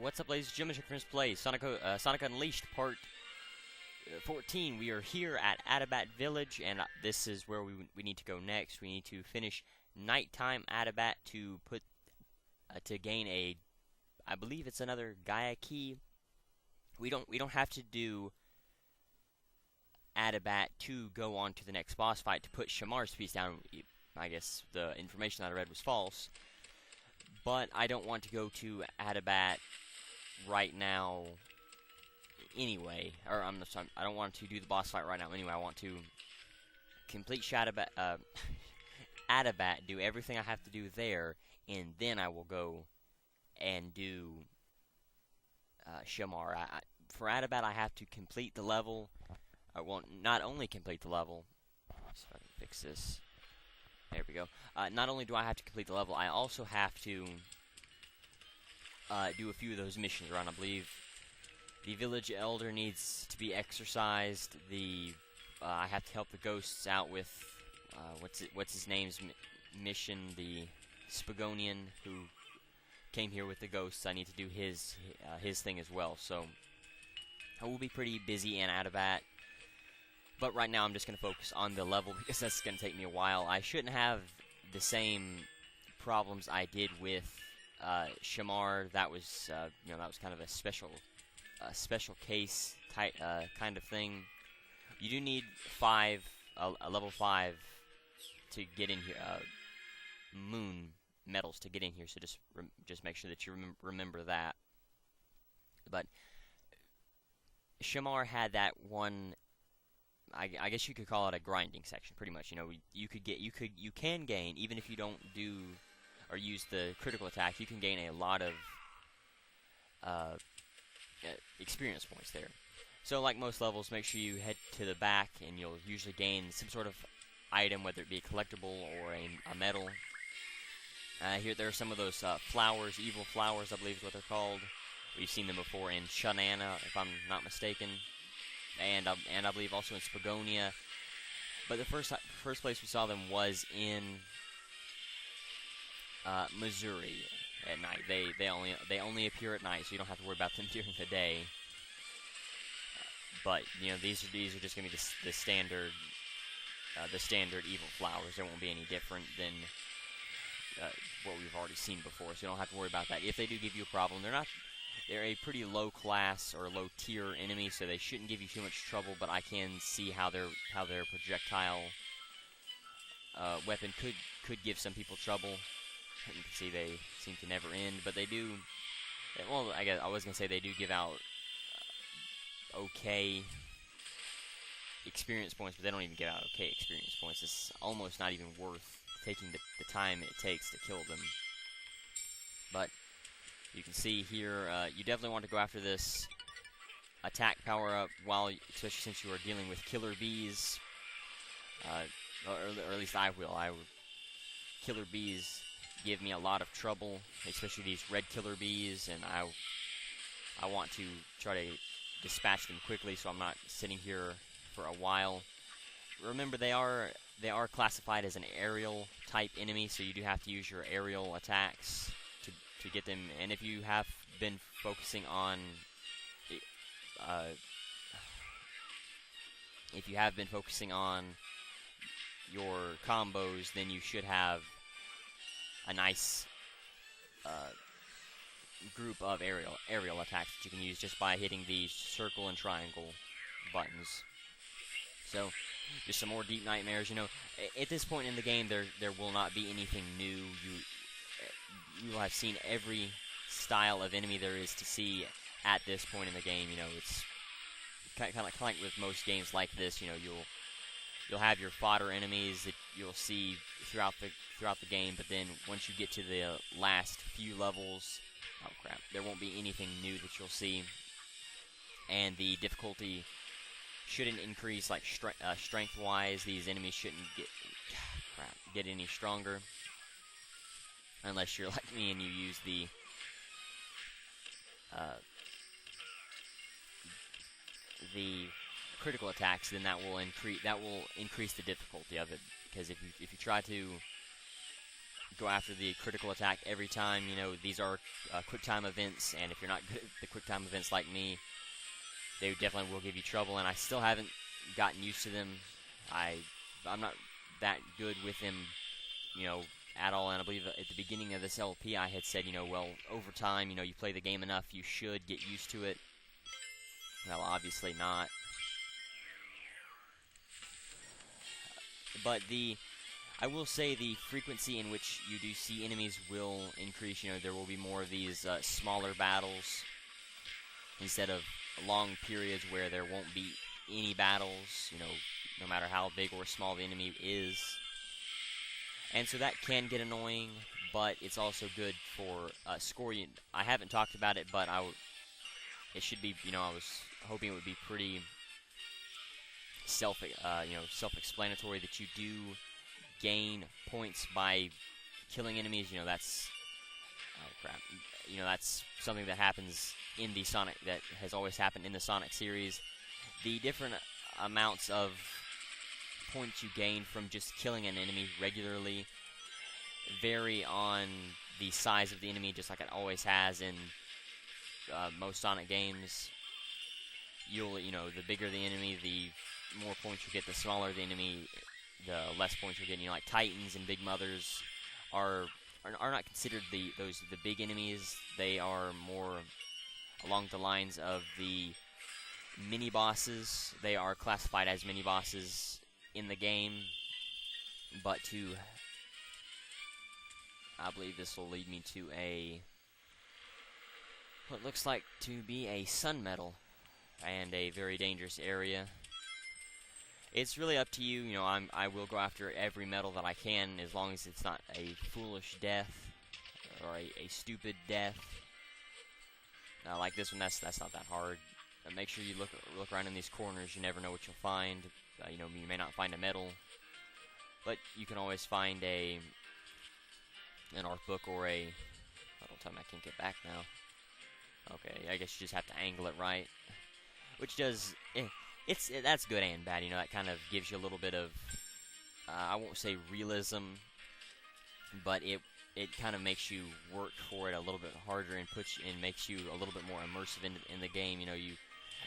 What's up, ladies and gentlemen? ChuckfinleLP Play Sonic Unleashed Part 14. We are here at Adabat Village, and this is where we need to go next. We need to finish nighttime Adabat to put to gain a, I believe it's another Gaia key. We don't have to do Adabat to go on to the next boss fight to put Shamar's piece down. I guess the information that I read was false. But I don't want to go to Adabat right now anyway. Or I'm sorry, I don't want to do the boss fight right now anyway. I want to complete Adabat, do everything I have to do there, and then I will go and do Shamar. For Adabat, I have to complete the level. Well, not only complete the level. Let's see if I can fix this. There we go. Not only do I have to complete the level, I also have to do a few of those missions around. I believe the village elder needs to be exorcised. I have to help the ghosts out with what's his name's mission. The Spagonian who came here with the ghosts. I need to do his thing as well. So I will be pretty busy in Adabat. But right now I'm just going to focus on the level because that's going to take me a while. I shouldn't have the same problems I did with Shamar. That was that was kind of a special case type kind of thing. You do need a level 5 to get in here. Moon medals to get in here. So just make sure that you remember that. But Shamar had that one. I guess you could call it a grinding section, pretty much. You know, you can gain, even if you don't do or use the critical attack, you can gain a lot of experience points there. So, like most levels, make sure you head to the back, and you'll usually gain some sort of item, whether it be a collectible or a medal. Here, there are some of those flowers, evil flowers, I believe is what they're called. We've seen them before in Shanana, if I'm not mistaken. And I believe also in Spagonia, but the first place we saw them was in Missouri at night. They only appear at night, so you don't have to worry about them during the day. But you know, these are just gonna be the standard evil flowers. They won't be any different than what we've already seen before, so you don't have to worry about that. If they do give you a problem, they're a pretty low class or low tier enemy, so they shouldn't give you too much trouble. But I can see how their projectile weapon could give some people trouble. You can see they seem to never end, but they do. Well, I guess I was gonna say they do give out okay experience points, but they don't even give out okay experience points. It's almost not even worth taking the time it takes to kill them. But you can see here, you definitely want to go after this attack power-up, especially since you are dealing with killer bees, or at least I will. Killer bees give me a lot of trouble, especially these red killer bees, and I want to try to dispatch them quickly, so I'm not sitting here for a while. Remember, they are classified as an aerial type enemy, so you do have to use your aerial attacks to get them. And if you have been focusing on your combos, then you should have a nice group of aerial attacks that you can use just by hitting the circle and triangle buttons. So, just some more Deep Nightmares. You know, at this point in the game, there will not be anything new. You will have seen every style of enemy there is to see at this point in the game. You know, it's kind of like with most games like this. You know, you'll have your fodder enemies that you'll see throughout the game, but then once you get to the last few levels, oh crap, there won't be anything new that you'll see, and the difficulty shouldn't increase. Like strength-wise, these enemies shouldn't get any stronger. Unless you're like me and you use the critical attacks, then that will increase the difficulty of it. Because if you try to go after the critical attack every time. You know, these are quick time events, and if you're not good at the quick time events like me, they definitely will give you trouble, and I still haven't gotten used to them. I'm not that good with them, you know, at all, and I believe at the beginning of this LP I had said, you know, well, over time, you know, you play the game enough, you should get used to it. Well, obviously not. But I will say the frequency in which you do see enemies will increase. You know, there will be more of these smaller battles instead of long periods where there won't be any battles, you know, no matter how big or small the enemy is. And so that can get annoying, but it's also good for scoring. I haven't talked about it, but it should be, you know, I was hoping it would be pretty self-explanatory that you do gain points by killing enemies. You know, that's you know, that's something that happens in the Sonic, that has always happened in the Sonic series. The different amounts of points you gain from just killing an enemy regularly vary on the size of the enemy, just like it always has in most Sonic games. You know, the bigger the enemy, the more points you get. The smaller the enemy, the less points you're getting. You know, like Titans and Big Mothers are not considered the big enemies. They are more along the lines of the mini bosses. They are classified as mini bosses in the game, but I believe this will lead me to what looks like to be a sun medal and a very dangerous area. It's really up to you. You know, I will go after every medal that I can, as long as it's not a foolish death or a stupid death. Like this one, that's not that hard. Make sure you look around in these corners. You never know what you'll find. You know, you may not find a medal, but you can always find an art book or a. Oh, don't tell me I can't get back now. Okay, I guess you just have to angle it right, which does. That's good and bad. You know, that kind of gives you a little bit of. I won't say realism, but it kind of makes you work for it a little bit harder and makes you a little bit more immersive in the game. You know, you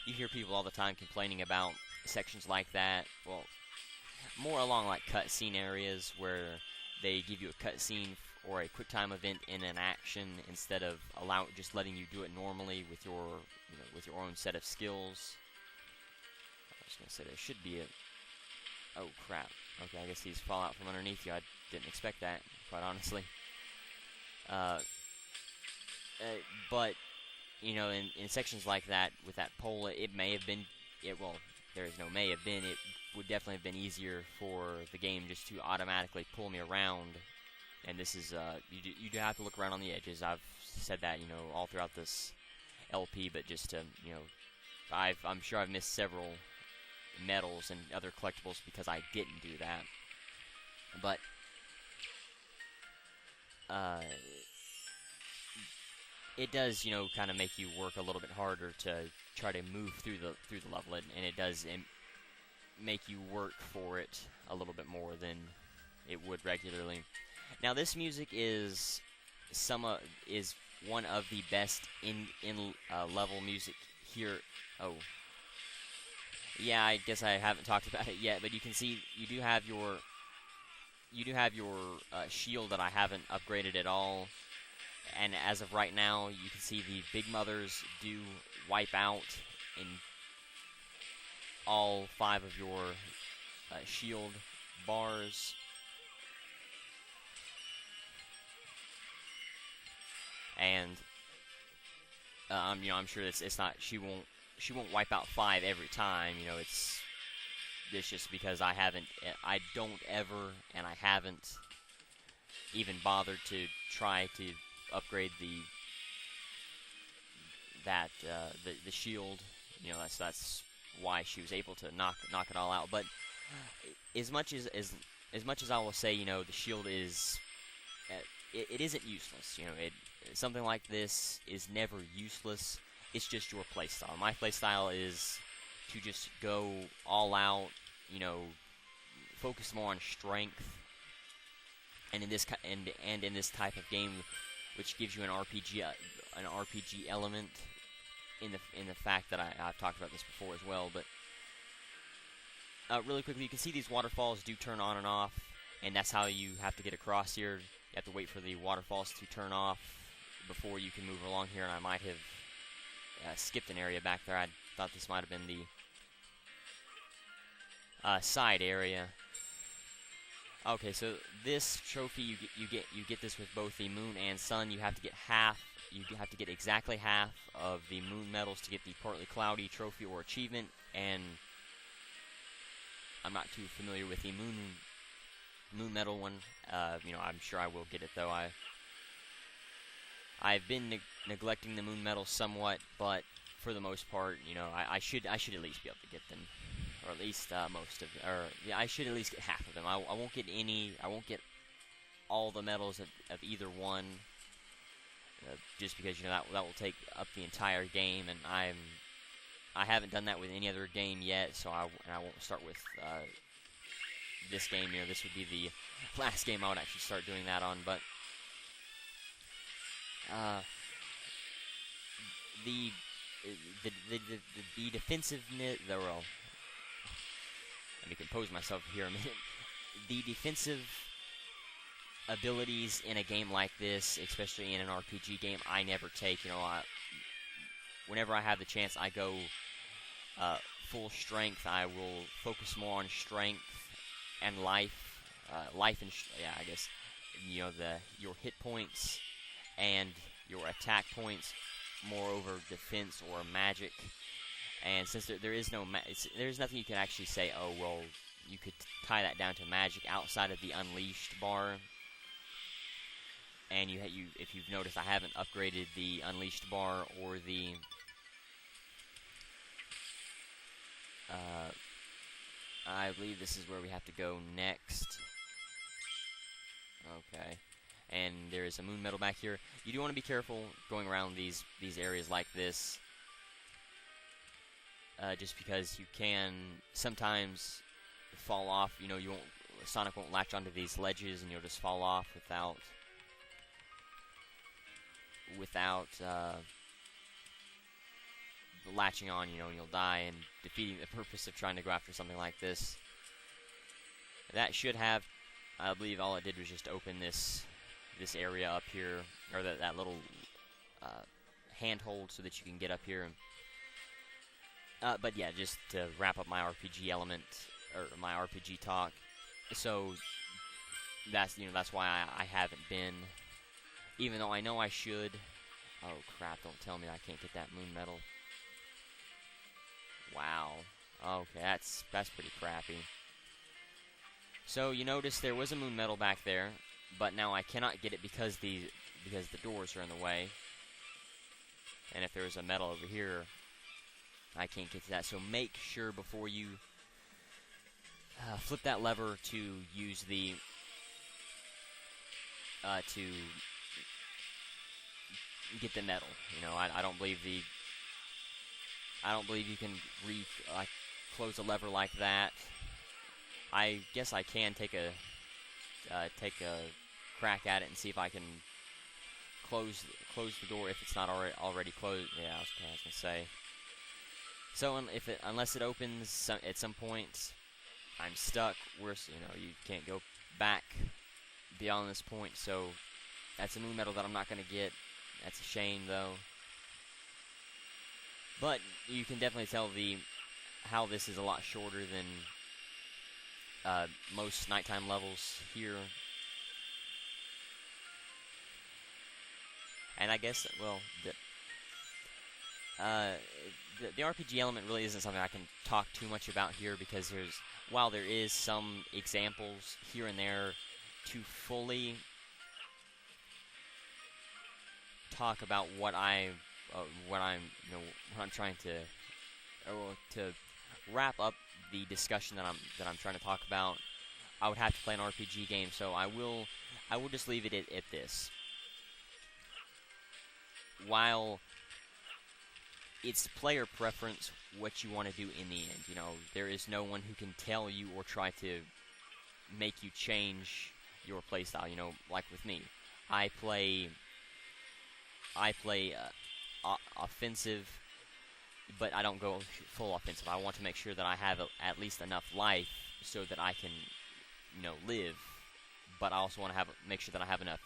hear people all the time complaining about sections like that. Well, more along like cutscene areas where they give you a cutscene or a quick time event in an action instead of just letting you do it normally with your with your own set of skills. I was gonna say there should be a. Oh crap! Okay, I guess these fall out from underneath you. I didn't expect that, quite honestly. But you know, in sections like that with that pole, it may have been. Well, there is no may have been. It would definitely have been easier for the game just to automatically pull me around. And this is you do have to look around on the edges. I've said that, you know, all throughout this LP, but just to, you know, I'm sure I've missed several medals and other collectibles because I didn't do that. But it does, you know, kind of make you work a little bit harder to try to move through the level, and it does make you work for it a little bit more than it would regularly. Now, this music is one of the best in level music here. Oh, yeah, I guess I haven't talked about it yet, but you can see you do have your shield that I haven't upgraded at all. And as of right now, you can see the Big Mothers do wipe out in all 5 of your shield bars. And you know, I'm sure it's not. She won't wipe out 5 every time. You know, it's just because I don't ever, and I haven't even bothered to try to upgrade the shield. You know, that's why she was able to knock it all out. But as much as I will say, you know, the shield is it isn't useless. You know, something like this is never useless. It's just your playstyle. My playstyle is to just go all out. You know, focus more on strength and in this type of game, which gives you an RPG element in the fact that I've talked about this before as well. But really quickly, you can see these waterfalls do turn on and off, and that's how you have to get across here. You have to wait for the waterfalls to turn off before you can move along here, and I might have skipped an area back there. I thought this might have been the side area. Okay, so this trophy you get this with both the moon and sun. You have to get half. You have to get exactly half of the moon medals to get the partly cloudy trophy or achievement. And I'm not too familiar with the moon medal one. You know, I'm sure I will get it though. I've been neglecting the moon medals somewhat, but for the most part, you know, I should at least be able to get them, or at least most of them. Or yeah, I should at least get half of them. I won't get any. I won't get all the medals of either one, just because, you know, that will take up the entire game, and I haven't done that with any other game yet, so I won't start with this game. You know, this would be the last game I would actually start doing that on, but. The defensiveness. Well, let me compose myself here a minute. The defensive abilities in a game like this, especially in an RPG game, I never take. You know, whenever I have the chance, I go full strength. I will focus more on strength and life. Yeah, I guess, you know, your hit points and your attack points, more over defense or magic. And since there is no there's nothing you can actually say, oh well, you could tie that down to magic outside of the unleashed bar. And if you've noticed, I haven't upgraded the unleashed bar or the I believe this is where we have to go next. Okay. And there is a moon medal back here. You do want to be careful going around these areas like this, just because you can sometimes fall off. You know, Sonic won't latch onto these ledges, and you'll just fall off without latching on. You know, and you'll die and defeating the purpose of trying to go after something like this. That should have, I believe, all it did was just open this area up here, or that little handhold so that you can get up here. But yeah, just to wrap up my RPG element, or my RPG talk. So that's why I haven't been, even though I know I should. Oh crap! Don't tell me I can't get that moon medal. Wow. Okay, that's pretty crappy. So you notice there was a moon medal back there, but now I cannot get it because the doors are in the way. And if there was a medal over here, I can't get to that. So make sure before you flip that lever to use the to get the medal. You know, I don't believe you can close a lever like that. I guess I can take a crack at it and see if I can close the door if it's not already closed. Yeah, I was gonna say. So unless it opens at some point, I'm stuck. You can't go back beyond this point. So that's a moon medal that I'm not gonna get. That's a shame though. But you can definitely tell how this is a lot shorter than most nighttime levels here. And I guess, well, the RPG element really isn't something I can talk too much about here, because while there is some examples here and there, to fully talk about what I'm trying to wrap up the discussion that I'm trying to talk about, I would have to play an RPG game. So I will just leave it at this. While it's player preference what you want to do in the end, you know, there is no one who can tell you or try to make you change your playstyle. You know, like with me, I play offensive, but I don't go full offensive. I want to make sure that I have at least enough life so that I can, you know, live. But I also want to make sure that I have enough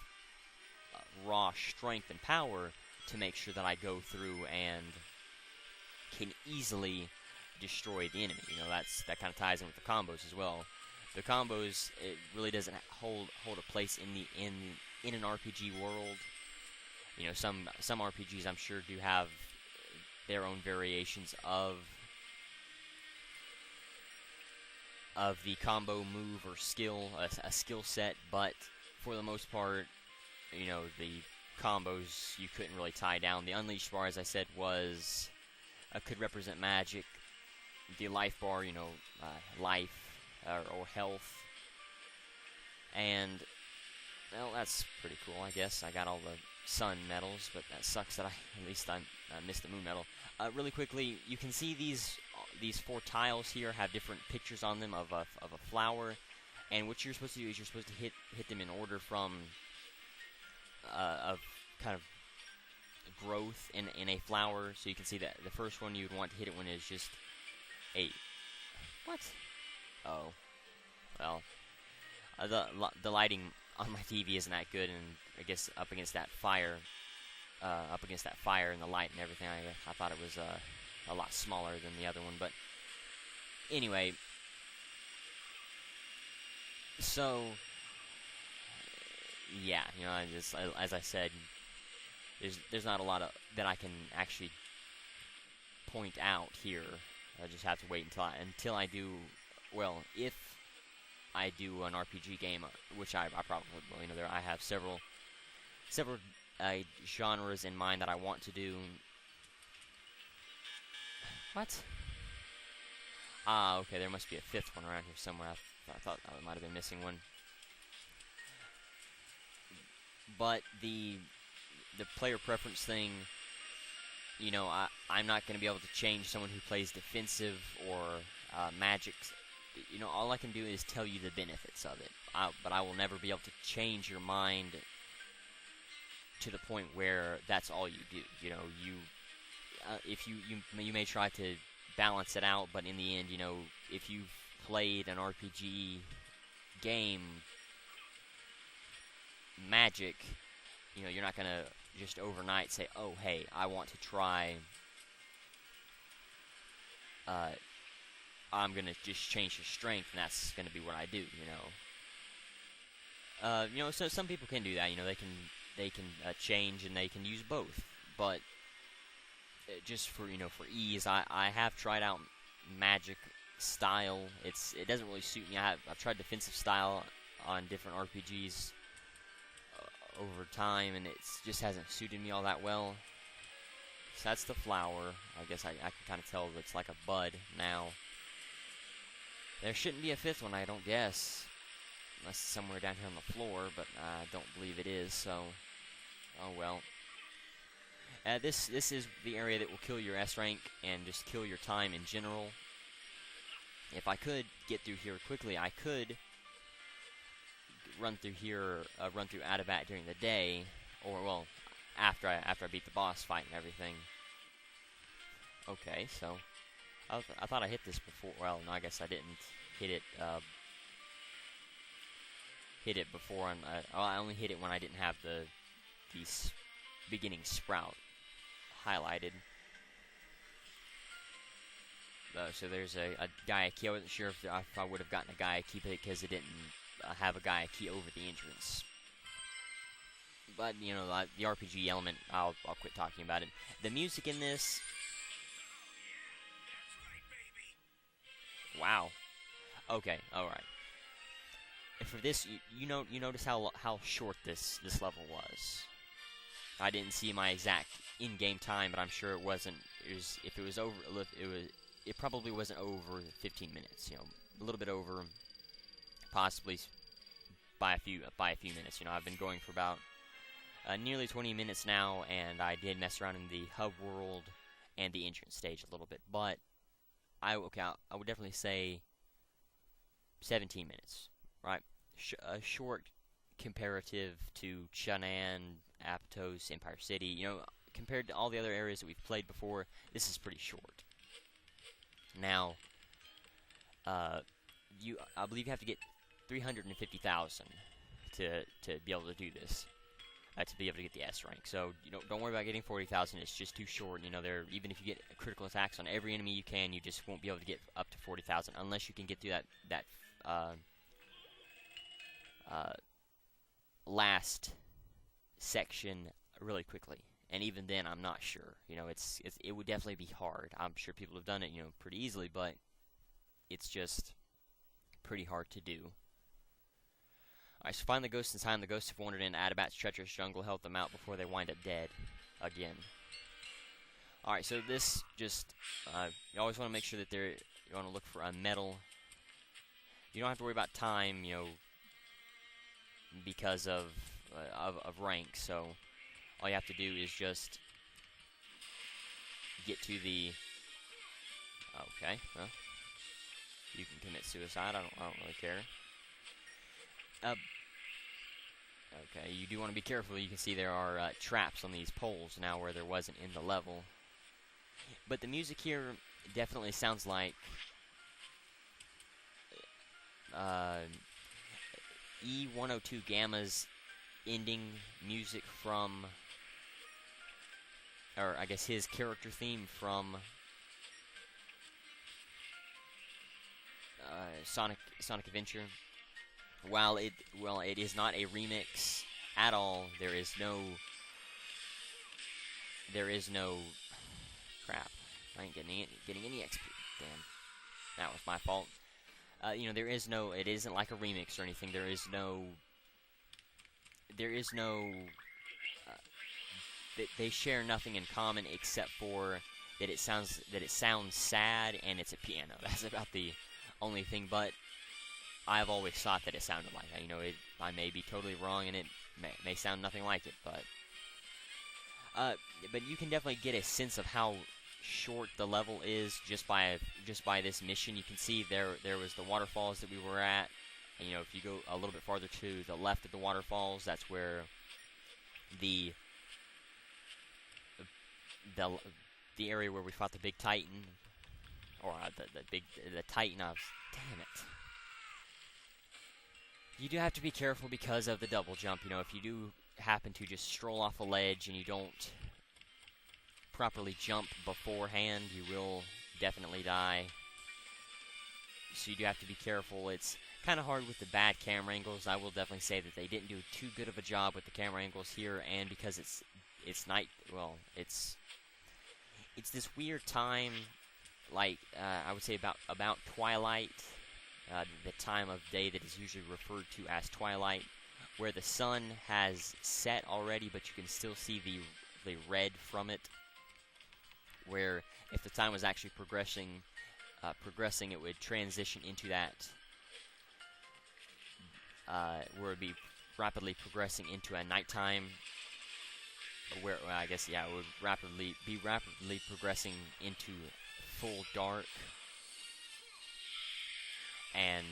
raw strength and power to make sure that I go through and can easily destroy the enemy. You know, that kind of ties in with the combos as well. The combos, it really doesn't hold a place in an RPG world. You know, some RPGs I'm sure do have their own variations of the combo move or skill, a skill set, but for the most part, you know, the combos you couldn't really tie down. The unleashed bar, as I said, could represent magic. The life bar, you know, life or health, and well, that's pretty cool, I guess. I got all the sun medals, but that sucks that at least I missed the moon medal. Really quickly, you can see these 4 tiles here have different pictures on them of a flower, and what you're supposed to do is you're supposed to hit them in order from of kind of growth in a flower. So you can see that the first one you'd want to hit it when it's just a what? Oh, well, the lighting on my TV isn't that good, and I guess up against that fire and the light and everything, I thought it was a lot smaller than the other one. But anyway, so yeah, you know, as I said, there's not a lot that I can actually point out here. I just have to wait until I do. Well, if I do an RPG game, which I probably will. You know, I have several genres in mind that I want to do. What? Ah, okay. There must be a 5th one around here somewhere. I thought I might have been missing one. But the player preference thing, you know, I'm not going to be able to change someone who plays defensive or magic. You know, all I can do is tell you the benefits of it. But I will never be able to change your mind to the point where that's all you do. You know, if you may try to balance it out, but in the end, you know, if you've played an RPG game, magic, you know, you're not gonna just overnight say, oh, hey, I want to try, I'm gonna just change your strength, and that's gonna be what I do, you know. You know, so some people can do that, you know, they can change and they can use both, but just for, you know, for ease, I have tried out magic style. It doesn't really suit me. I've tried defensive style on different RPGs over time, and it just hasn't suited me all that well. So that's the flower. I guess I can kind of tell that it's like a bud now. There shouldn't be a 5th one, I don't guess, unless it's somewhere down here on the floor, but I don't believe it is, so oh well. This is the area that will kill your S rank and just kill your time in general. If I could get through here quickly, I could run through here, run through Adabat during the day, or well, after I beat the boss fight and everything. Okay, so I thought I hit this before. Well, no, I guess I didn't hit it. Hit it before, and I only hit it when I didn't have the beginning sprout highlighted. So there's a Gaia key. I wasn't sure if I would have gotten a Gaia key because it didn't have a Gaia key over the entrance. But, you know, the RPG element, I'll quit talking about it. The music in this... Wow. Okay, alright. For this, you notice how short this level was. I didn't see my exact in-game time, but I'm sure it wasn't. If it was over, it probably wasn't over 15 minutes. You know, a little bit over, possibly by a few minutes. You know, I've been going for about nearly 20 minutes now, and I did mess around in the hub world and the entrance stage a little bit, but I would definitely say 17 minutes. Right, a short comparative to Chun'an, Aptos, Empire City. You know, compared to all the other areas that we've played before, this is pretty short. Now, I believe you have to get 350,000 to be able to do this. To be able to get the S rank. So you don't worry about getting 40,000. It's just too short. You know, even if you get critical attacks on every enemy you can, you just won't be able to get up to 40,000 unless you can get through that last section really quickly. And even then, I'm not sure. You know, it would definitely be hard. I'm sure people have done it, you know, pretty easily, but it's just pretty hard to do. Alright, so find the ghosts inside them. The ghosts have wandered in Adabat's treacherous jungle. Help them out before they wind up dead again. Alright, so this just, you always want to make sure that you want to look for a medal. You don't have to worry about time, you know, because of rank. So all you have to do is just get to the. Okay, well, you can commit suicide. I don't really care. Okay, you do want to be careful. You can see there are traps on these poles now where there wasn't in the level. But the music here definitely sounds like E102 Gamma's ending music from, or I guess his character theme from Sonic Adventure. While it is not a remix at all, there is no crap. I ain't getting any XP. Damn, that was my fault. You know, it isn't like a remix or anything. There is no. They share nothing in common except for that it sounds sad and it's a piano. That's about the only thing. But I've always thought that it sounded like that. You know, I may be totally wrong, and it may sound nothing like it, but you can definitely get a sense of how short the level is just by this mission. You can see there was the waterfalls that we were at. And, you know, if you go a little bit farther to the left of the waterfalls, that's where the area where we fought the big Titan, or the Titan. Damn it. You do have to be careful because of the double jump. You know, if you do happen to just stroll off a ledge and you don't properly jump beforehand, you will definitely die. So you do have to be careful. It's kind of hard with the bad camera angles. I will definitely say that they didn't do too good of a job with the camera angles here, and because it's night. Well, it's this weird time, like I would say about twilight. The time of day that is usually referred to as twilight, where the sun has set already, but you can still see the red from it. Where if the time was actually progressing, it would transition into that, where it would be rapidly progressing into a nighttime. Where I guess it would be rapidly progressing into full dark. And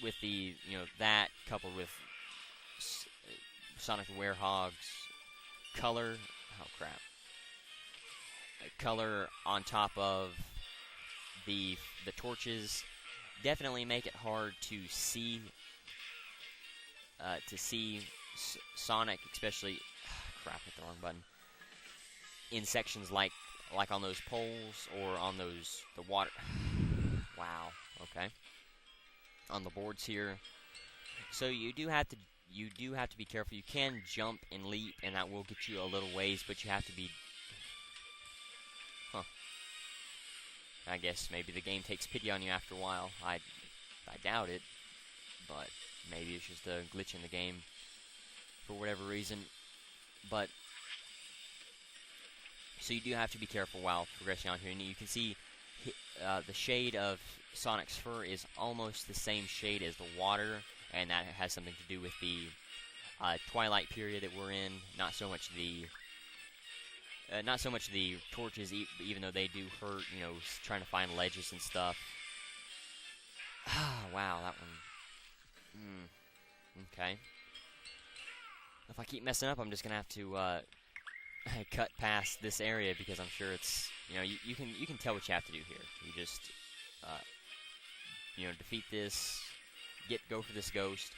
with that coupled with Sonic the Werehog's color, color on top of the torches, definitely make it hard to see Sonic, especially hit the wrong button, in sections like on those poles or on the water. Wow. Okay. On the boards here, so you do have to be careful. You can jump and leap, and that will get you a little ways, but you have to be. I guess maybe the game takes pity on you after a while. I doubt it, but maybe it's just a glitch in the game for whatever reason. But so you do have to be careful while progressing on here, and you can see the shade of Sonic's fur is almost the same shade as the water, and that has something to do with the twilight period that we're in. Not so much the torches, even though they do hurt. You know, trying to find ledges and stuff. Wow, that one. Okay. If I keep messing up, I'm just gonna have to cut past this area because I'm sure it's, you know, you can tell what you have to do here. You just you know, defeat this, go for this ghost.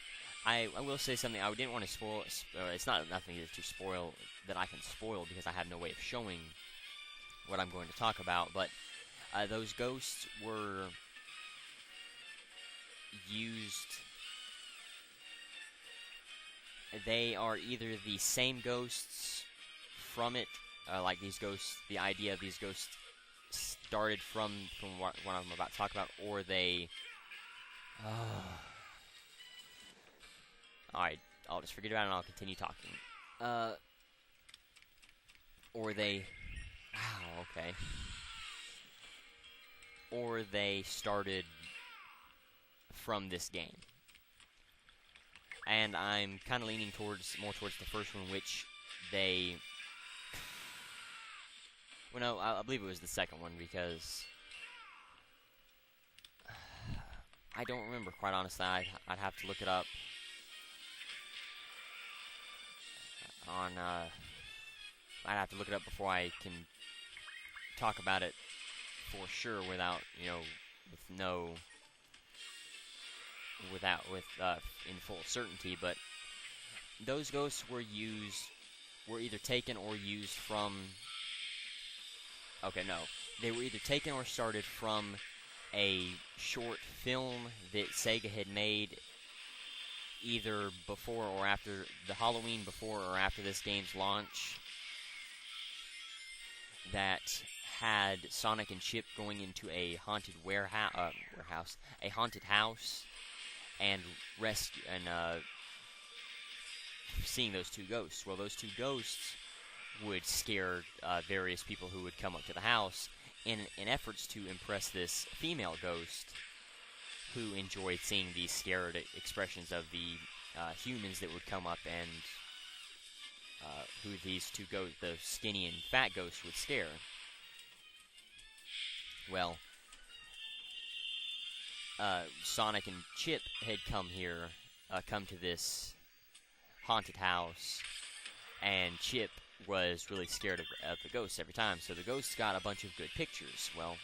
I will say something. I didn't want to spoil. It's not nothing to spoil that I can spoil because I have no way of showing what I'm going to talk about. But those ghosts were used. They are either the same ghosts from it, like these ghosts. The idea of these ghosts started from what I'm about to talk about, or they. Alright, I'll just forget about it and I'll continue talking. Or they... Wow, okay. Or they started from this game. And I'm kind of leaning more towards the first one, which they... Well, no, I believe it was the second one, because... I don't remember, quite honestly. I'd have to look it up. I'd have to look it up before I can talk about it for sure without, you know, in full certainty. But those ghosts were either taken or used from. Okay, no, they were either taken or started from a short film that Sega had made. Either before or after the Halloween, before or after this game's launch, that had Sonic and Chip going into a haunted a haunted house, and seeing those two ghosts. Well, those two ghosts would scare various people who would come up to the house in efforts to impress this female ghost, who enjoyed seeing these scared expressions of the humans that would come up and who these two ghosts, the skinny and fat ghosts, would scare. Well, Sonic and Chip had come to this haunted house, and Chip was really scared of the ghosts every time, so the ghosts got a bunch of good pictures. Well,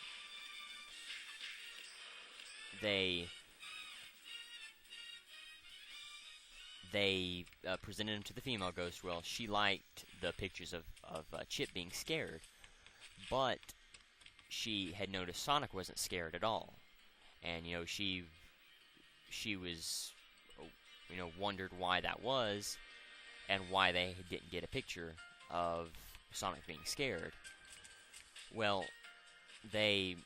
they presented them to the female ghost. Well, she liked the pictures of Chip being scared, but she had noticed Sonic wasn't scared at all, and you know she was, you know, wondered why that was, and why they didn't get a picture of Sonic being scared. Well, the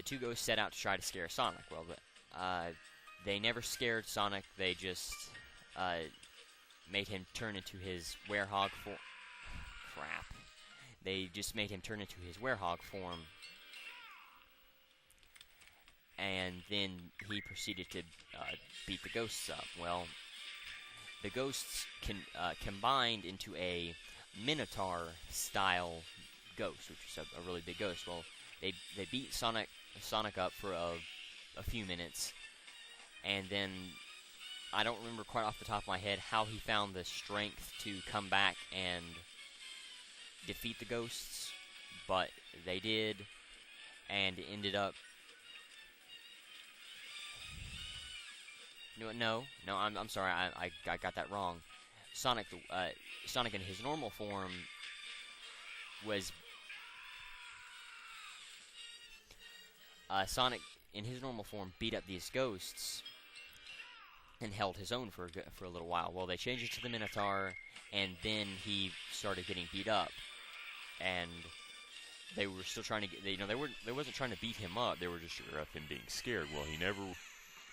two ghosts set out to try to scare Sonic. Well, they never scared Sonic. They just made him turn into his werehog form. Crap. They just made him turn into his werehog form. And then he proceeded to beat the ghosts up. Well, the ghosts combined into a Minotaur-style ghost, which is a really big ghost. Well, they beat Sonic up for a few minutes, and then I don't remember quite off the top of my head how he found the strength to come back and defeat the ghosts, but they did, and it ended up. No, I'm sorry, I got that wrong. Sonic in his normal form was. Sonic, in his normal form, beat up these ghosts and held his own for a little while. Well, they changed it to the Minotaur, and then he started getting beat up, and they were still trying to get. They wasn't trying to beat him up. They were just sure of him being scared. Well, he never.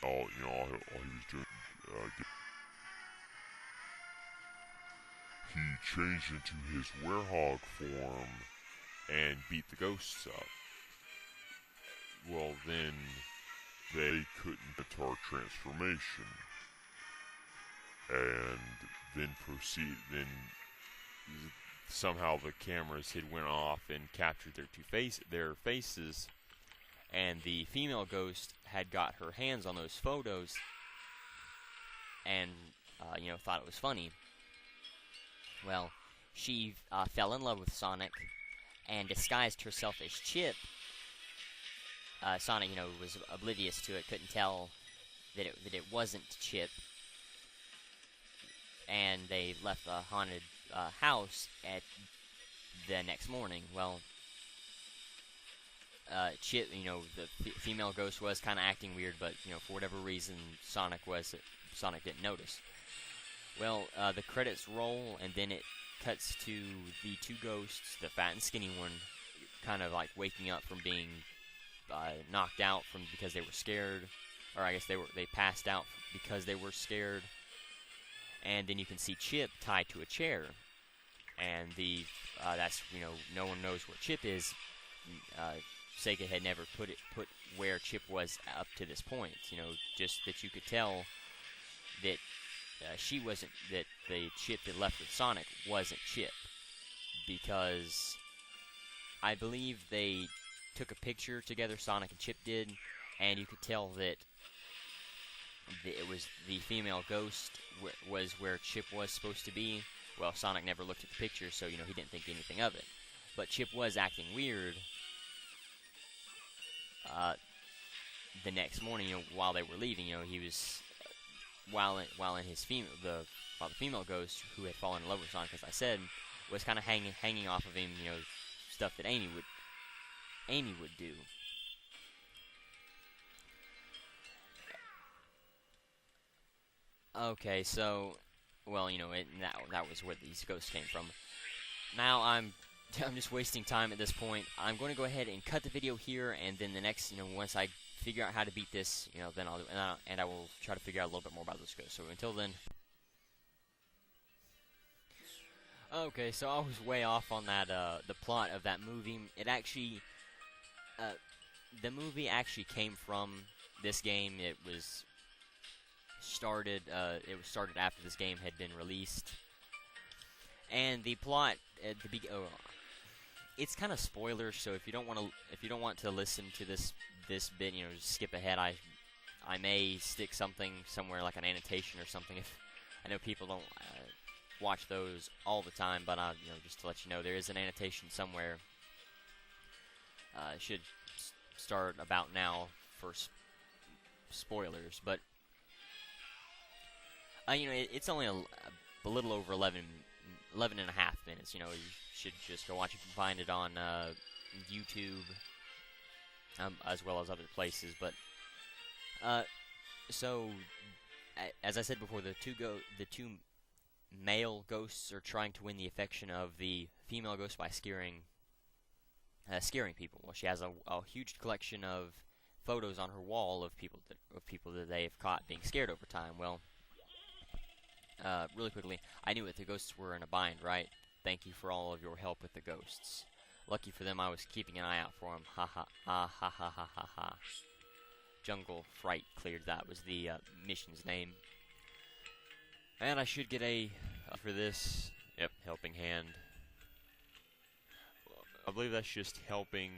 All he was doing. He changed into his werehog form and beat the ghosts up. Well, then they couldn't Minotaur transformation, and then Then somehow the cameras had went off and captured their faces, and the female ghost had got her hands on those photos, and thought it was funny. Well, she fell in love with Sonic and disguised herself as Chip. Sonic, was oblivious to it, couldn't tell that it wasn't Chip, and they left the haunted house at the next morning. Well, Chip, the female ghost was kind of acting weird, but for whatever reason, Sonic didn't notice. Well, the credits roll, and then it cuts to the two ghosts, the fat and skinny one, kind of like waking up from being knocked out because they were scared, or I guess they passed out because they were scared. And then you can see Chip tied to a chair, and that's no one knows where Chip is. Sega had never put where Chip was up to this point. Just that you could tell that that the Chip that left with Sonic wasn't Chip, because I believe they took a picture together, Sonic and Chip did, and you could tell that it was the female ghost was where Chip was supposed to be. Well, Sonic never looked at the picture, so he didn't think anything of it. But Chip was acting weird the next morning. While they were leaving, he was while the female ghost, who had fallen in love with Sonic, as I said, was kind of hanging off of him. Stuff that Amy would do. Okay, so, well, that was where these ghosts came from. Now I'm just wasting time at this point. I'm going to go ahead and cut the video here, and then the next, once I figure out how to beat this, then I will try to figure out a little bit more about those ghosts. So until then. Okay, so I was way off on that, the plot of that movie. It actually, the movie actually came from this game. It was started after this game had been released, and the plot at the it's kind of spoilers. So if you don't want to listen to this bit, just skip ahead. I may stick something somewhere like an annotation or something. If I know people don't watch those all the time, but just to let you know, there is an annotation somewhere. It should start about now for spoilers, but it's only a little over 11 and a half minutes. You should just go watch it. You can find it on YouTube, as well as other places. But so, as I said before, the two male ghosts are trying to win the affection of the female ghost by scaring people. Well, she has a huge collection of photos on her wall of people that they have caught being scared over time. Well, really quickly, I knew it. The ghosts were in a bind, right? Thank you for all of your help with the ghosts. Lucky for them, I was keeping an eye out for them. Ha ha ha ha ha ha ha ha. Jungle Fright cleared. That was the mission's name. And I should get a for this. Yep, helping hand. I believe that's just helping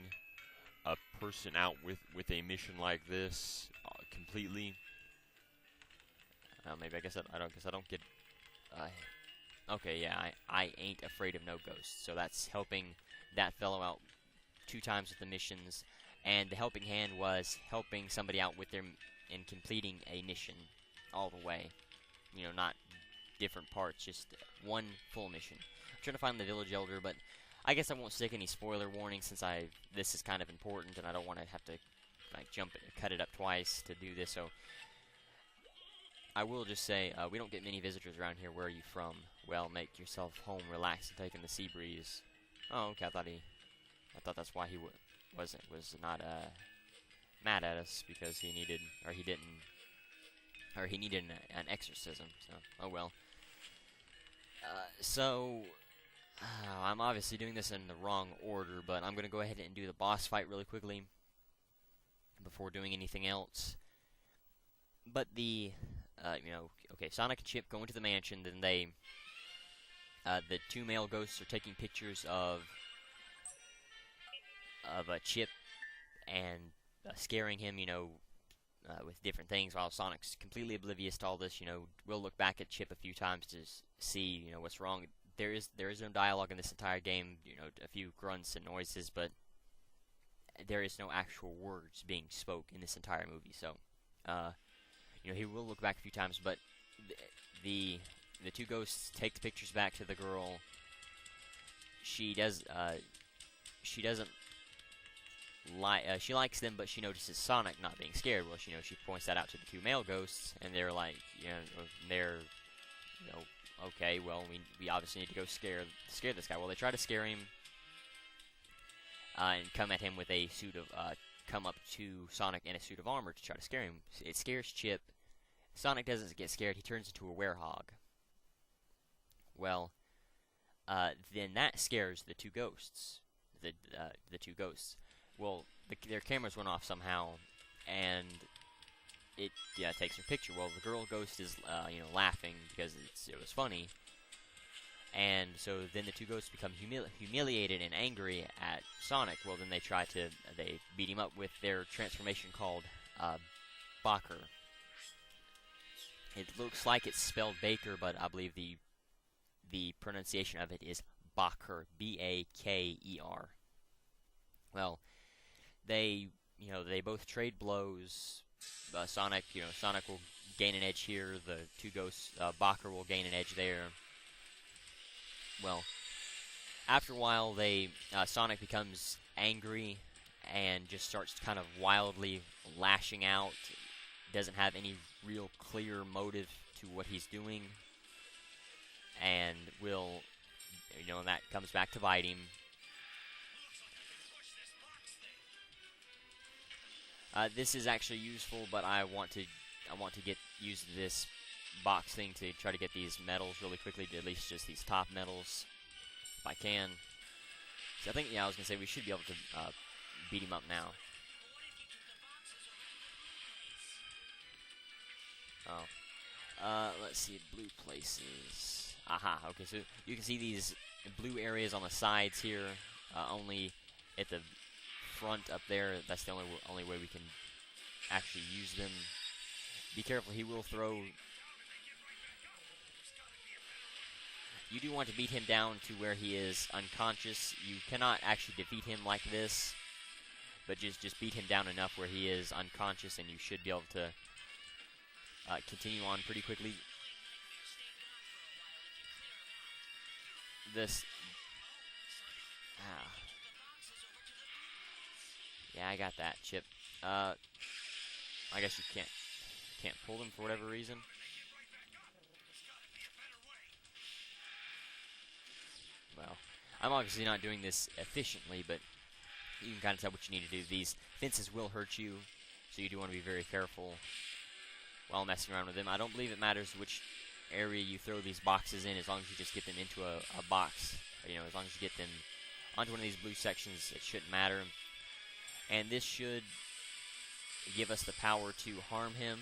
a person out with a mission like this completely. Maybe I don't get. Okay, yeah, I ain't afraid of no ghosts. So that's helping that fellow out 2 times with the missions, and the helping hand was helping somebody out with in completing a mission all the way. Not different parts, just one full mission. I'm trying to find the village elder, but I guess I won't stick any spoiler warning since this is kind of important, and I don't want to have to cut it up twice to do this. So I will just say, we don't get many visitors around here. Where are you from? Well, make yourself home, relax, and take in the sea breeze. Oh, okay. I thought that's why he was not mad at us, because he needed an exorcism. So, oh well. I'm obviously doing this in the wrong order, but I'm gonna go ahead and do the boss fight really quickly before doing anything else. But okay, Sonic and Chip go into the mansion, then the 2 male ghosts are taking pictures of Chip and scaring him, with different things, while Sonic's completely oblivious to all this. We'll look back at Chip a few times to see, what's wrong, there is no dialogue in this entire game. You know, a few grunts and noises, but there is no actual words being spoke in this entire movie. So, you know, he will look back a few times, but the two ghosts take the pictures back to the girl. She doesn't like. She likes them, but she notices Sonic not being scared. Well, she points that out to the two male ghosts, and they're like, okay, well, we obviously need to go scare this guy. Well, they try to scare him, and come at him with a suit of, come up to Sonic in a suit of armor to try to scare him. It scares Chip. Sonic doesn't get scared. He turns into a werehog. Well, then that scares the two ghosts. The two ghosts. Well, their cameras went off somehow, and it takes their picture. Well, the girl ghost is laughing because it was funny, and so then the two ghosts become humiliated and angry at Sonic. Well, then they beat him up with their transformation called Baker. It looks like it's spelled Baker, but I believe the pronunciation of it is Baker, B-A-K-E-R. Well, they both trade blows. Sonic will gain an edge here. The two ghosts, Baker will gain an edge there. Well, after a while, Sonic becomes angry and just starts kind of wildly lashing out. Doesn't have any real clear motive to what he's doing, and that comes back to bite him. This is actually useful, but I want to use this box thing to try to get these medals really quickly, at least just these top medals, if I can. So I think, I was gonna say we should be able to beat him up now. Oh, let's see, blue places. Aha. Okay, so you can see these blue areas on the sides here. Only at the front up there. That's the only way we can actually use them. Be careful, he will throw. You do want to beat him down to where he is unconscious. You cannot actually defeat him like this, but just beat him down enough where he is unconscious, and you should be able to continue on pretty quickly. Yeah, I got that, Chip. I guess you can't pull them for whatever reason. Well, I'm obviously not doing this efficiently, but you can kind of tell what you need to do. These fences will hurt you, so you do want to be very careful while messing around with them. I don't believe it matters which area you throw these boxes in, as long as you just get them into a box. As long as you get them onto one of these blue sections, it shouldn't matter. And this should give us the power to harm him.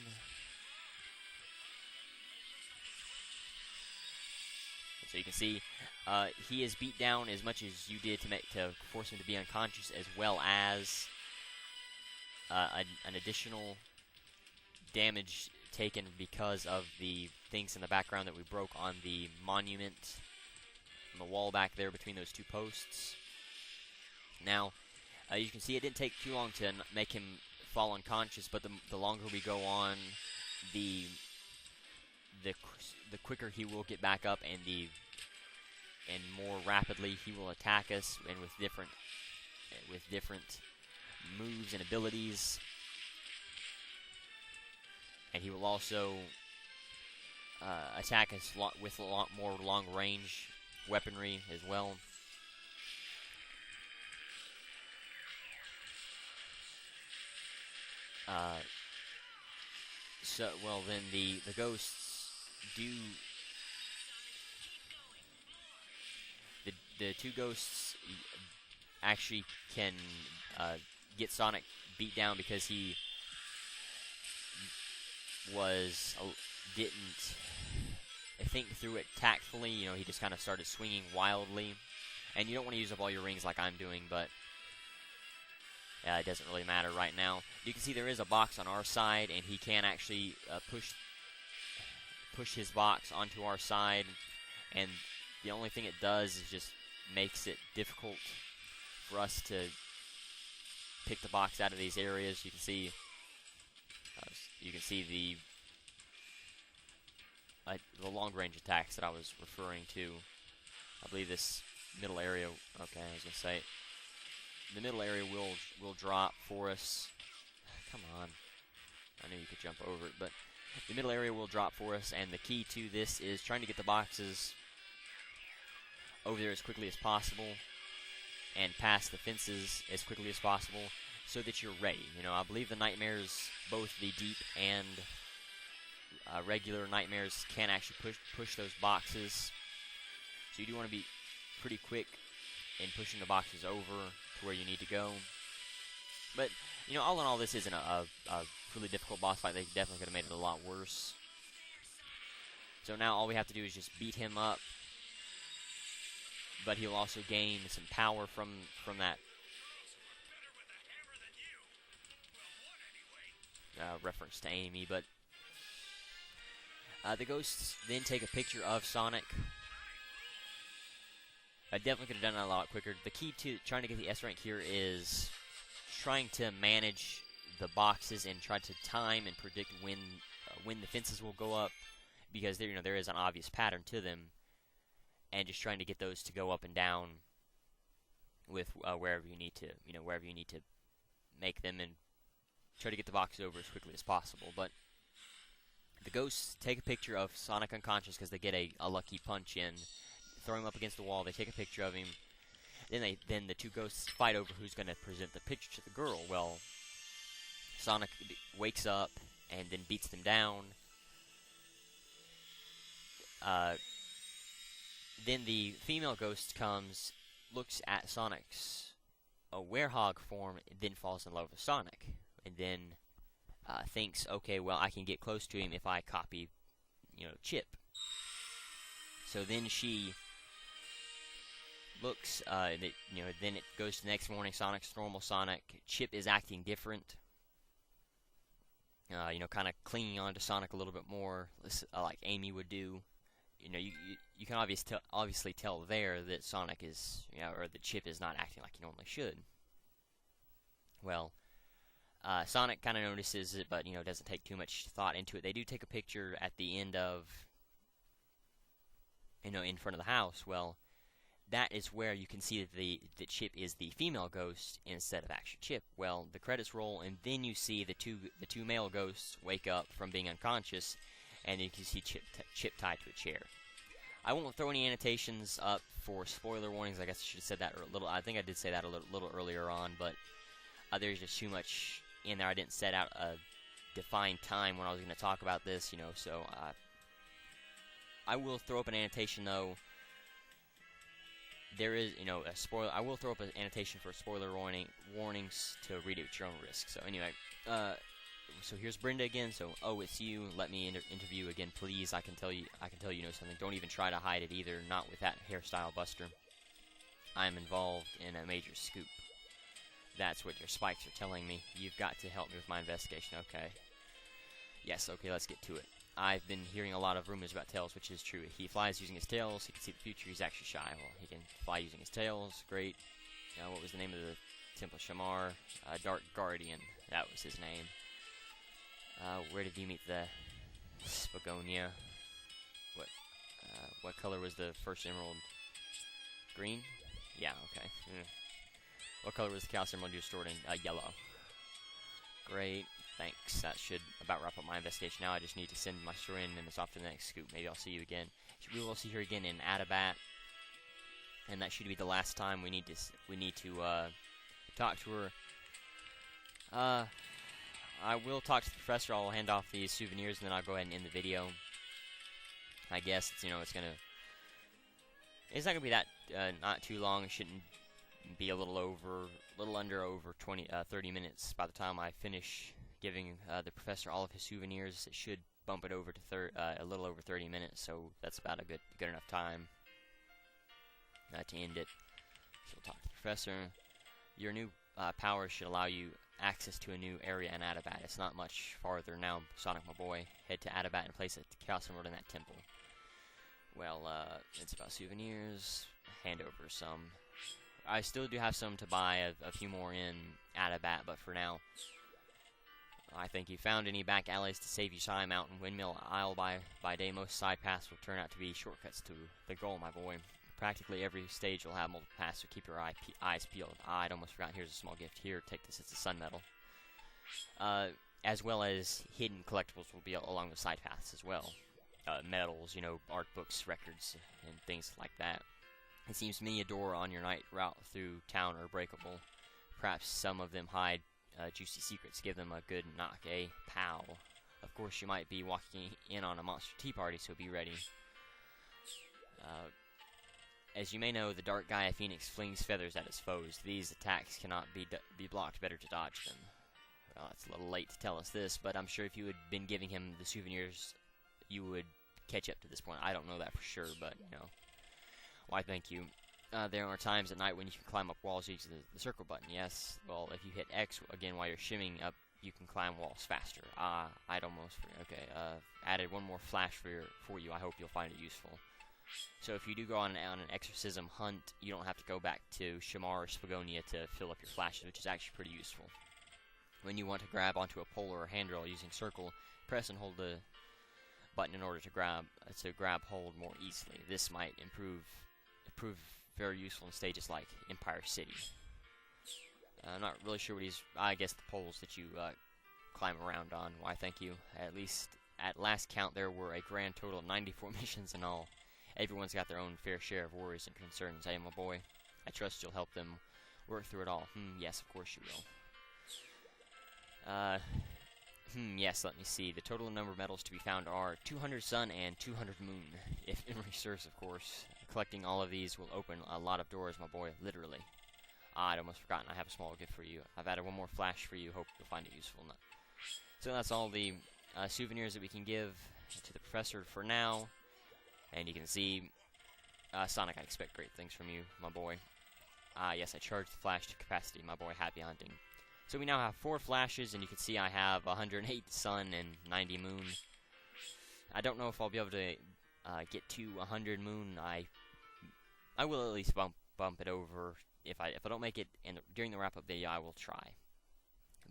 So you can see he is beat down as much as you did to force him to be unconscious, as well as an additional damage taken because of the things in the background that we broke on the monument, on the wall back there between those two posts. Now, you can see it didn't take too long to make him fall unconscious, but the longer we go on, the quicker he will get back up, and more rapidly he will attack us, and with different moves and abilities. And he will also attack us with a lot more long-range weaponry as well. Then the ghosts do. The two ghosts actually can get Sonic beat down because he didn't think through it tactfully. He just kind of started swinging wildly. And you don't want to use up all your rings like I'm doing, but it doesn't really matter right now. You can see there is a box on our side, and he can actually push his box onto our side, and The only thing it does is just makes it difficult for us to pick the box out of these areas. You can see the long-range attacks that I was referring to. I believe this middle area. Okay, I was gonna say the middle area will drop for us. Come on, I knew you could jump over it, but the middle area will drop for us, and the key to this is trying to get the boxes over there as quickly as possible and past the fences as quickly as possible so that you're ready. You know, I believe the nightmares, both the deep and regular nightmares, can actually push those boxes. So you do want to be pretty quick in pushing the boxes over to where you need to go. But, you know, all in all, this isn't a really difficult boss fight. They definitely could have made it a lot worse. So now all we have to do is just beat him up. But he'll also gain some power from that reference to Amy. But the ghosts then take a picture of Sonic. I definitely could have done that a lot quicker. The key to trying to get the S rank here is trying to manage the boxes and try to time and predict when the fences will go up, because there is an obvious pattern to them, and just trying to get those to go up and down with wherever you need to make them, and try to get the boxes over as quickly as possible. But the ghosts take a picture of Sonic unconscious because they get a lucky punch in. Throw him up against the wall. They take a picture of him. Then the two ghosts fight over who's going to present the picture to the girl. Well, Sonic wakes up and then beats them down. Then the female ghost comes, looks at Sonic's werehog form, and then falls in love with Sonic, and then thinks, okay, well, I can get close to him if I copy, Chip. So then she looks, then it goes to the next morning. Sonic's normal Sonic. Chip is acting different. Kind of clinging on to Sonic a little bit more, like Amy would do. You can obviously tell there that Sonic is, or that Chip is not acting like he normally should. Well, Sonic kind of notices it, but doesn't take too much thought into it. They do take a picture at the end of, in front of the house. Well, that is where you can see that Chip is the female ghost instead of actually Chip. Well, the credits roll, and then you see the two male ghosts wake up from being unconscious, and you can see Chip tied to a chair. I won't throw any annotations up for spoiler warnings. I guess I should have said that I think I did say that a little earlier on, but there's just too much in there. I didn't set out a defined time when I was going to talk about this, so I will throw up an annotation, though. There is, a spoiler. I will throw up an annotation for spoiler warnings to read it at your own risk. So anyway, so here's Brenda again. So, it's you. Let me interview again, please. I can tell you know something. Don't even try to hide it either. Not with that hairstyle, Buster. I am involved in a major scoop. That's what your spikes are telling me. You've got to help me with my investigation. Okay. Yes. Okay. Let's get to it. I've been hearing a lot of rumors about Tails, which is true. He flies using his tails. He can see the future. He's actually shy. Well, he can fly using his tails. Great. What was the name of the Temple Shamar? Dark Guardian. That was his name. Where did you meet the Spagonia? What color was the first emerald? Green? Yeah, okay. What color was the Chaos Emerald you stored in? Yellow. Great. Thanks. That should about wrap up my investigation now. I just need to send my story in, and it's off to the next scoop. Maybe I'll see you again. We will see her again in Adabat, and that should be the last time we need to talk to her. I will talk to the professor. I'll hand off these souvenirs, and then I'll go ahead and end the video. I guess it's not gonna be that not too long. It shouldn't be a little under 30 minutes by the time I finish giving the professor all of his souvenirs. It should bump it over to a little over 30 minutes, so that's about a good enough time to end it. So we'll talk to the professor. Your new powers should allow you access to a new area in Adabat. It's not much farther now, Sonic, my boy. Head to Adabat and place a Chaos Emerald in that temple. well, it's about souvenirs. Hand over some. I still do have some to buy, a few more in Adabat, but for now, I think you found any back alleys to save you time. Mountain Windmill Isle by day. Most side paths will turn out to be shortcuts to the goal, my boy. Practically every stage will have multiple paths, so keep your eyes peeled. I'd almost forgotten. Here's a small gift here. Take this. It's a sun medal. As well as hidden collectibles will be along the side paths as well. Medals, you know, art books, records, and things like that. It seems many a door on your night route through town are breakable. Perhaps some of them hide juicy secrets. Give them a good knock, eh? Pow. Of course, you might be walking in on a monster tea party, so be ready. As you may know, the dark Gaia Phoenix flings feathers at its foes. These attacks cannot be blocked. Better to dodge them. Well, it's a little late to tell us this, but I'm sure if you had been giving him the souvenirs, you would catch up to this point. I don't know that for sure, but, you know. Why, thank you. There are times at night when you can climb up walls using the circle button. Yes, well, if you hit X again while you're shimming up, you can climb walls faster. I'd almost... Okay, added one more flash for you. I hope you'll find it useful. So if you do go on an exorcism hunt, you don't have to go back to Shamar or Spagonia to fill up your flashes, which is actually pretty useful. When you want to grab onto a pole or a handrail using circle, press and hold the button in order to grab hold more easily. This might prove very useful in stages like Empire City. I'm not really sure what I guess the poles that you climb around on. Why, thank you. At last count, there were a grand total of 94 missions in all. Everyone's got their own fair share of worries and concerns, eh, my boy? I trust you'll help them work through it all. Yes, of course you will. Yes, let me see. The total number of medals to be found are 200 sun and 200 moon, if memory serves, of course. Collecting all of these will open a lot of doors, my boy, literally. I'd almost forgotten. I have a small gift for you. I've added one more flash for you. Hope you'll find it useful. So that's all the souvenirs that we can give to the professor for now. And you can see, Sonic, I expect great things from you, my boy. Yes, I charged the flash to capacity, my boy. Happy hunting. So we now have 4 flashes, and you can see I have 108 sun and 90 moon. I don't know if I'll be able to get to 100 moon. I will at least bump it over. If I don't make it during the wrap-up video, I will try.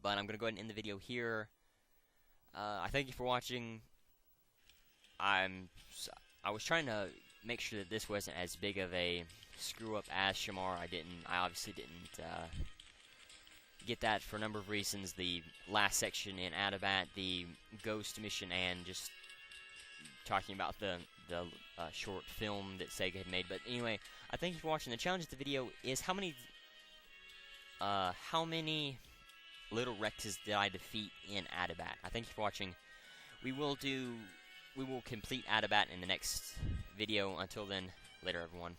But I'm going to go ahead and end the video here. I thank you for watching. I was trying to make sure that this wasn't as big of a screw-up as Shamar. I obviously didn't get that for a number of reasons. The last section in Adabat, the ghost mission, and just talking about the short film that Sega had made. But anyway, I thank you for watching. The challenge of the video is how many little Rexes did I defeat in Adabat? I thank you for watching. We will complete Adabat in the next video. Until then, later everyone.